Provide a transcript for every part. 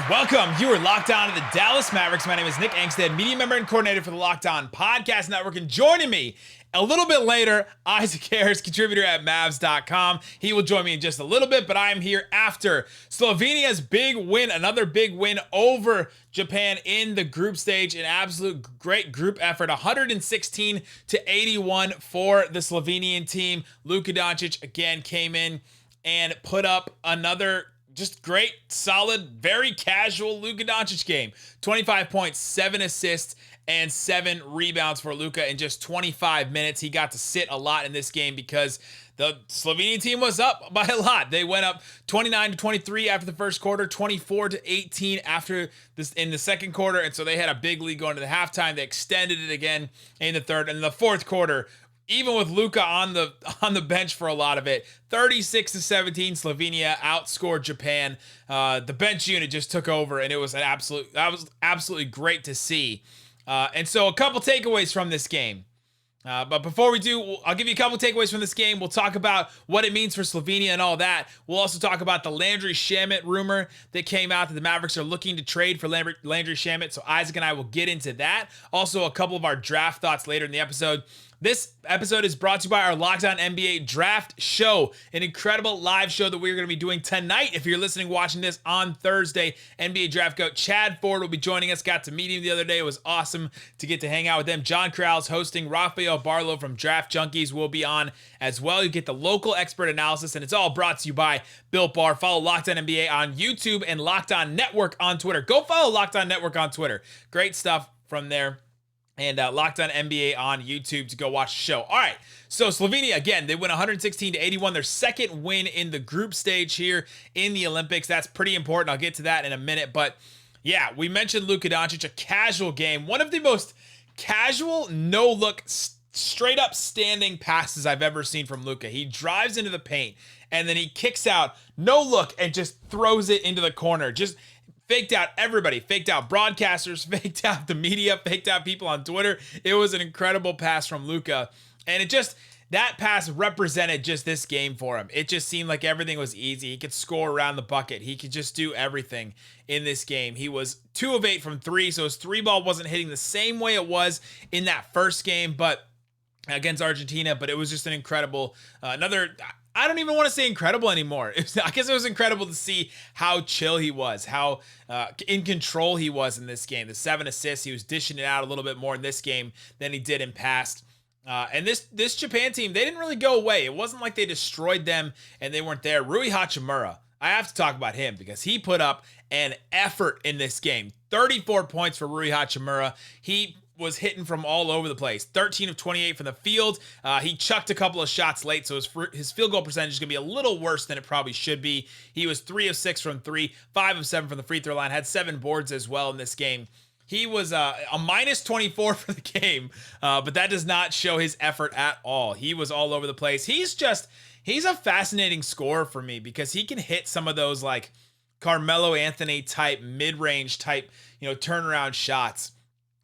Welcome. You are locked on to the Dallas Mavericks. My name is Nick Angstadt, media member and coordinator for the Locked On Podcast Network. And joining me a little bit later, Isaac Harris, contributor at Mavs.com. He will join me in just a little bit, but I am here after Slovenia's big win, another big win over Japan in the group stage. An absolute great group effort, 116-81 for the Slovenian team. Luka Doncic again came in and put up another just great, solid, very casual Luka Doncic game. 25 points, 7 assists, and 7 rebounds for Luka in just 25 minutes. He got to sit a lot in this game because the Slovenian team was up by a lot. They went up 29-23 after the first quarter, 24-18 after this in the second quarter, and so they had a big lead going to the halftime. They extended it again in the third, and in the fourth quarter, even with Luka on the bench for a lot of it, 36-17, Slovenia outscored Japan. The bench unit just took over, and it was absolutely great to see. And so a couple takeaways from this game. But before we do, I'll give you a couple takeaways from this game. We'll talk about what it means for Slovenia and all that. We'll also talk about the Landry Shamet rumor that came out that the Mavericks are looking to trade for Landry Shamet. So Isaac and I will get into that. Also, a couple of our draft thoughts later in the episode. This episode is brought to you by our Locked On NBA Draft Show, an incredible live show that we're going to be doing tonight. If you're listening, watching this on Thursday, NBA Draft Goat Chad Ford will be joining us. Got to meet him the other day. It was awesome to get to hang out with them. John Corral's hosting. Rafael Barlow from Draft Junkies will be on as well. You get the local expert analysis, and it's all brought to you by Built Bar. Follow Locked On NBA on YouTube and Locked On Network on Twitter. Go follow Locked On Network on Twitter. Great stuff from there. And Locked On NBA on YouTube to go watch the show. All right, so Slovenia, again, they win 116-81, their second win in the group stage here in the Olympics. That's pretty important. I'll get to that in a minute. But, yeah, we mentioned Luka Doncic, a casual game. One of the most casual, no-look, straight-up standing passes I've ever seen from Luka. He drives into the paint, and then he kicks out, no look, and just throws it into the corner. Just faked out everybody, faked out broadcasters, faked out the media, faked out people on Twitter. It was an incredible pass from Luka. And that pass represented just this game for him. It just seemed like everything was easy. He could score around the bucket. He could just do everything in this game. He was 2 of 8 from 3, so his 3-ball wasn't hitting the same way it was in that first game, but against Argentina, but it was just an incredible, I don't even want to say incredible anymore. I guess it was incredible to see how chill he was, how in control he was in this game. The 7 assists, he was dishing it out a little bit more in this game than he did in past. And this Japan team, they didn't really go away. It wasn't like they destroyed them and they weren't there. Rui Hachimura, I have to talk about him because he put up an effort in this game. 34 points for Rui Hachimura. He was hitting from all over the place. 13 of 28 from the field. He chucked a couple of shots late, so his field goal percentage is going to be a little worse than it probably should be. He was 3 of 6 from 3, 5 of 7 from the free throw line, had 7 boards as well in this game. He was a minus 24 for the game, but that does not show his effort at all. He was all over the place. He's a fascinating scorer for me because he can hit some of those like Carmelo Anthony type, mid-range type, turnaround shots.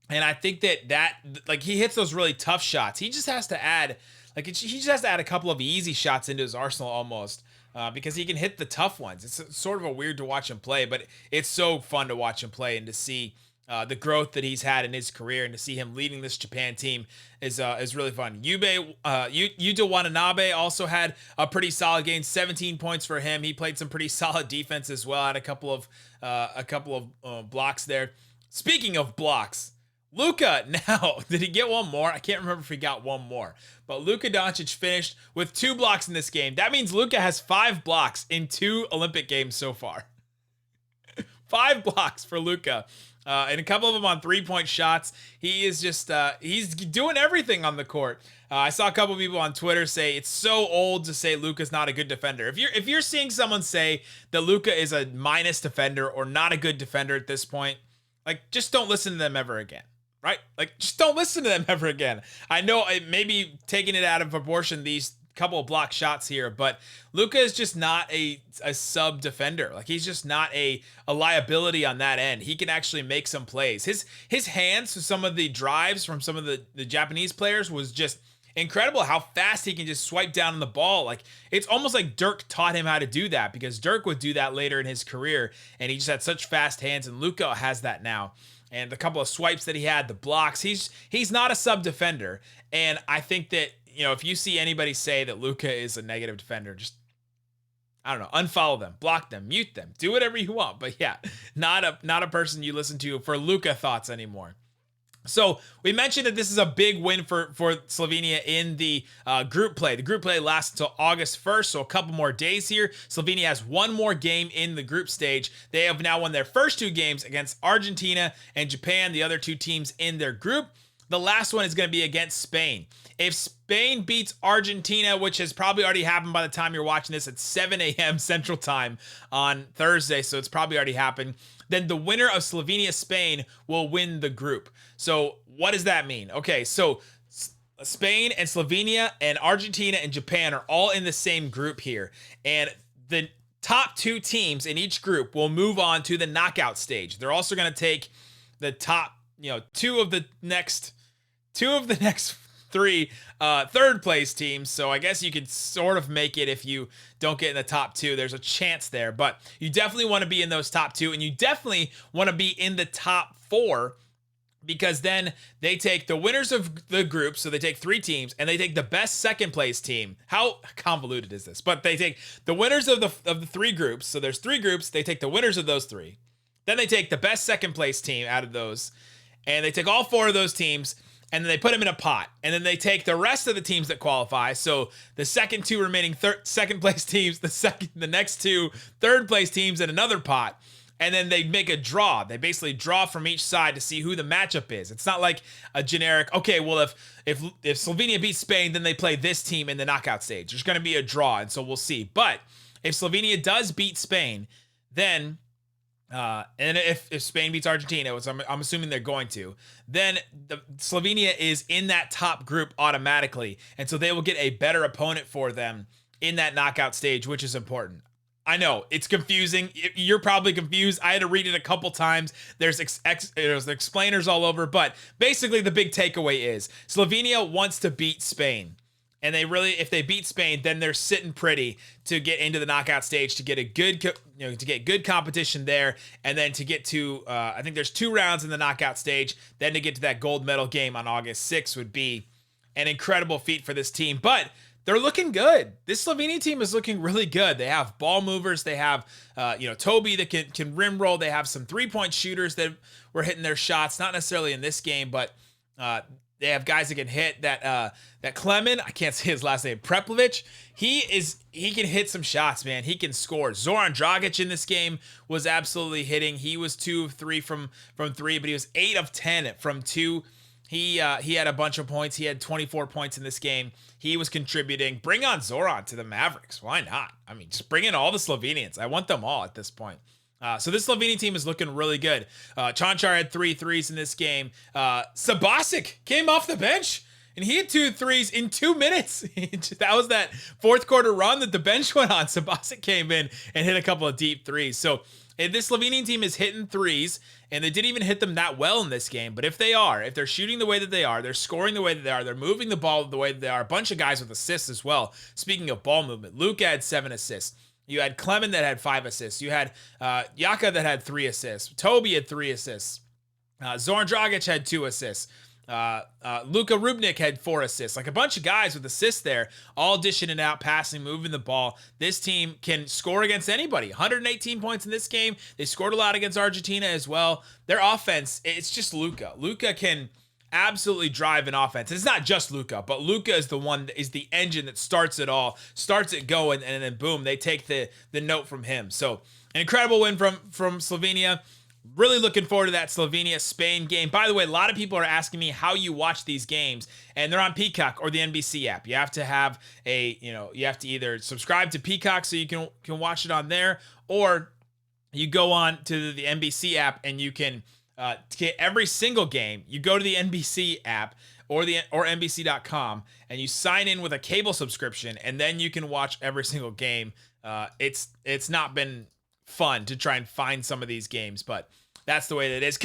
And I think that he hits those really tough shots. He just has to add, a couple of easy shots into his arsenal almost, because he can hit the tough ones. It's sort of a weird to watch him play, but it's so fun to watch him play and to see the growth that he's had in his career and to see him leading this Japan team is really fun. Yuta Watanabe also had a pretty solid game, 17 points for him. He played some pretty solid defense as well. Had a couple of blocks there. Speaking of blocks, Luka, now, did he get one more? I can't remember if he got one more. But Luka Doncic finished with 2 blocks in this game. That means Luka has 5 blocks in 2 Olympic games so far. 5 blocks for Luka. And a couple of them on 3-point shots. He is just, he's doing everything on the court. I saw a couple of people on Twitter say it's so old to say Luka's not a good defender. If you're seeing someone say that Luka is a minus defender or not a good defender at this point, just don't listen to them ever again. Right? Just don't listen to them ever again. I know it may be taking it out of proportion, these couple of block shots here, but Luka is just not a sub defender. He's just not a liability on that end. He can actually make some plays. His hands to some of the drives from some of the Japanese players was just incredible how fast he can just swipe down on the ball. Like, it's almost like Dirk taught him how to do that, because Dirk would do that later in his career, and he just had such fast hands, and Luka has that now. And the couple of swipes that he had, the blocks, he's not a sub defender. And I think that, if you see anybody say that Luka is a negative defender, just, I don't know, unfollow them, block them, mute them, do whatever you want. But yeah, not a person you listen to for Luka thoughts anymore. So we mentioned that this is a big win for Slovenia in the group play. The group play lasts until August 1st, so a couple more days here. Slovenia has one more game in the group stage. They have now won their first 2 games against Argentina and Japan, the other 2 teams in their group. The last one is going to be against Spain. If Spain beats Argentina, which has probably already happened by the time you're watching this at 7 a.m. Central Time on Thursday, so it's probably already happened, then the winner of Slovenia-Spain will win the group. So what does that mean? Okay, so Spain and Slovenia and Argentina and Japan are all in the same group here. And the top 2 teams in each group will move on to the knockout stage. They're also going to take the top, 2 of the next 3 third place teams. So I guess you could sort of make it if you don't get in the top 2. There's a chance there, but you definitely want to be in those top 2, and you definitely want to be in the top 4, because then they take the winners of the group. So they take 3 teams and they take the best second place team. How convoluted is this? But they take the winners of the 3 groups. So there's 3 groups. They take the winners of those 3. Then they take the best second place team out of those, and they take all 4 of those teams, and then they put them in a pot. And then they take the rest of the teams that qualify. So the second 2 remaining second place teams, the next 2 third place teams in another pot. And then they make a draw. They basically draw from each side to see who the matchup is. It's not like a generic, okay, well, if Slovenia beats Spain, then they play this team in the knockout stage. There's going to be a draw, and so we'll see. But if Slovenia does beat Spain, then and if Spain beats Argentina, which I'm assuming they're going to, then Slovenia is in that top group automatically. And so they will get a better opponent for them in that knockout stage, which is important. I know it's confusing. You're probably confused. I had to read it a couple times. There's explainers all over, but basically the big takeaway is Slovenia wants to beat Spain. And if they beat Spain, then they're sitting pretty to get into the knockout stage, to get a good, to get good competition there, and then to get to, I think there's 2 rounds in the knockout stage. Then to get to that gold medal game on August 6th would be an incredible feat for this team. But they're looking good. This Slovenia team is looking really good. They have ball movers. They have, Toby that can rim roll. They have some 3-point shooters that were hitting their shots. Not necessarily in this game, but they have guys that can hit. That Klemen, I can't say his last name, Preplovic. He can hit some shots, man. He can score. Zoran Dragic in this game was absolutely hitting. He was 2 of 3 from 3, but he was 8 of 10 from 2. He had a bunch of points. He had 24 points in this game. He was contributing. Bring on Zoran to the Mavericks. Why not? I mean, just bring in all the Slovenians. I want them all at this point. So this Slovenian team is looking really good. Chanchar had 3 threes in this game. Sabasic came off the bench, and he had 2 threes in 2 minutes. That was that fourth quarter run that the bench went on. Sabasic came in and hit a couple of deep threes. So this Slovenian team is hitting threes, and they didn't even hit them that well in this game. But if they're shooting the way that they are, they're scoring the way that they are, they're moving the ball the way that they are, a bunch of guys with assists as well. Speaking of ball movement, Luka had 7 assists. You had Klemen that had 5 assists. You had Jaka that had 3 assists. Toby had 3 assists. Zoran Dragic had 2 assists. Luka Rubnik had 4 assists. Like a bunch of guys with assists there, all dishing it out, passing, moving the ball. This team can score against anybody. 118 points in this game. They scored a lot against Argentina as well. Their offense, it's just Luka. Luka can absolutely drive an offense. It's not just Luka, but Luka is the one that is the engine that starts it all, starts it going, and then boom, they take the note from him. So an incredible win from Slovenia. Really looking forward to that Slovenia-Spain game. By the way, a lot of people are asking me how you watch these games, and they're on Peacock or the NBC app. You have to have you have to either subscribe to Peacock so you can watch it on there, or you go on to the NBC app and you can get every single game. You go to the NBC app or NBC.com and you sign in with a cable subscription, and then you can watch every single game. It's not been fun to try and find some of these games, but that's the way that it is.